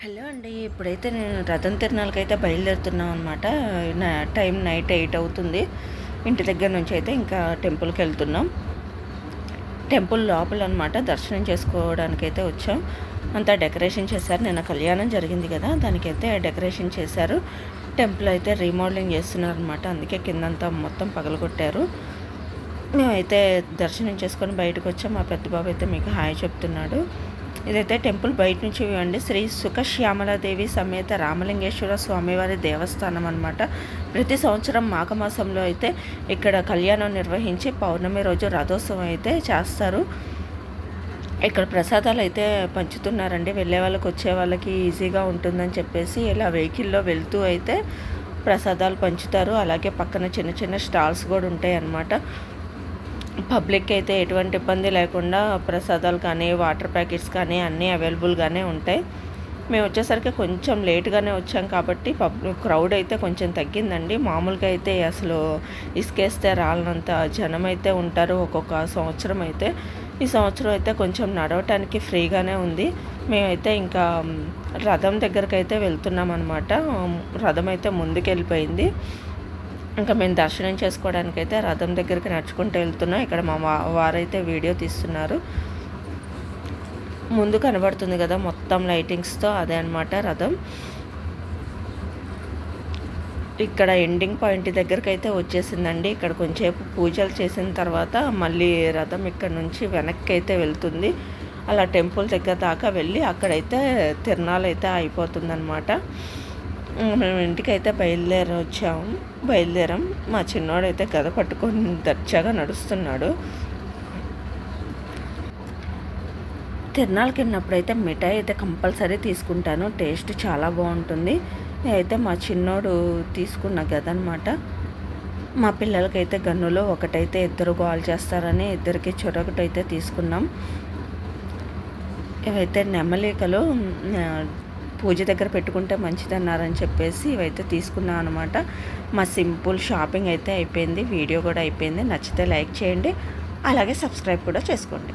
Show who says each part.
Speaker 1: Hello అండి. ఇప్పుడైతే నేను రథం తిరునాళ్ళకైతే బయలుదేరుతున్నాం అనమాట. టైం నైట్ 8 అవుతుంది. ఇంటి దగ్గర నుంచి అయితే ఇంకా టెంపుల్కి వెళ్తున్నాం. టెంపుల్ లోపల అనమాట దర్శనం చేసుకోవడానికైతే వచ్చాం. అంతా డెకరేషన్ చేశారు. నిన్న కళ్యాణం జరిగింది కదా, దానికైతే డెకరేషన్ చేశారు. టెంపుల్ అయితే రీమోడలింగ్ చేస్తున్నారు అనమాట. అందుకే కిందంతా మొత్తం పగలగొట్టారు. మేమైతే దర్శనం చేసుకొని బయటకు వచ్చాం. మా పెద్ద బాబు అయితే మీకు హాయ్ చెప్తున్నాడు. ఇదైతే టెంపుల్ బయట నుంచి అండి. శ్రీ సుఖశ్యామలాదేవి సమేత రామలింగేశ్వర స్వామివారి దేవస్థానం అనమాట. ప్రతి సంవత్సరం మాఘమాసంలో అయితే ఇక్కడ కళ్యాణం నిర్వహించి పౌర్ణమి రోజు రథోత్సవం అయితే చేస్తారు. ఇక్కడ ప్రసాదాలు అయితే పంచుతున్నారండి. వెళ్ళే వాళ్ళకి వచ్చే వాళ్ళకి ఈజీగా ఉంటుందని చెప్పేసి ఇలా వెహికల్లో వెళ్తూ అయితే ప్రసాదాలు పంచుతారు. అలాగే పక్కన చిన్న చిన్న స్టాల్స్ కూడా ఉంటాయి అన్నమాట. పబ్లిక్ అయితే ఎటువంటి ఇబ్బంది లేకుండా ప్రసాదాలు కానీ వాటర్ ప్యాకెట్స్ కానీ అన్నీ అవైలబుల్గానే ఉంటాయి. మేము వచ్చేసరికి కొంచెం లేట్గానే వచ్చాం కాబట్టి క్రౌడ్ అయితే కొంచెం తగ్గిందండి. మామూలుగా అయితే అసలు ఇసుకేస్తే రాలనంత జనం అయితే ఉంటారు ఒక్కొక్క సంవత్సరం అయితే. ఈ సంవత్సరం అయితే కొంచెం నడవటానికి ఫ్రీగానే ఉంది. మేమైతే ఇంకా రథం దగ్గరికి అయితే వెళ్తున్నాం అనమాట. రథం అయితే ముందుకు వెళ్ళిపోయింది. ఇంకా మేము దర్శనం చేసుకోవడానికైతే రథం దగ్గరికి నడుచుకుంటూ వెళ్తున్నాం. ఇక్కడ మా వారైతే వీడియో తీస్తున్నారు. ముందు కనబడుతుంది కదా మొత్తం లైటింగ్స్తో, అదే అనమాట రథం. ఇక్కడ ఎండింగ్ పాయింట్ దగ్గరికి అయితే వచ్చేసిందండి. ఇక్కడ కొంచెంసేపు పూజలు చేసిన తర్వాత మళ్ళీ రథం ఇక్కడ నుంచి వెనక్కి అయితే వెళ్తుంది. అలా టెంపుల్ దగ్గర దాకా వెళ్ళి అక్కడైతే తిరునాళ్ళు అయితే అయిపోతుందన్నమాట. మేము ఇంటికైతే బయలుదేరాం. మా చిన్నోడైతే గద పట్టుకొని దర్జాగా నడుస్తున్నాడు. తిరునాళ్ళకి వెళ్ళినప్పుడైతే మిఠాయి అయితే కంపల్సరీ తీసుకుంటాను. టేస్ట్ చాలా బాగుంటుంది. అయితే మా చిన్నోడు తీసుకున్న గద అనమాట. మా పిల్లలకైతే గన్నులో ఒకటైతే ఇద్దరు గోల్ చేస్తారని ఇద్దరికి చొరొకటైతే తీసుకున్నాం. ఇవైతే నెమలికలు పూజ దగ్గర పెట్టుకుంటే మంచిదన్నారని చెప్పేసి ఇవైతే తీసుకున్నాం అనమాట. మా సింపుల్ షాపింగ్ అయితే అయిపోయింది. వీడియో కూడా అయిపోయింది. నచ్చితే లైక్ చేయండి, అలాగే సబ్స్క్రైబ్ కూడా చేసుకోండి.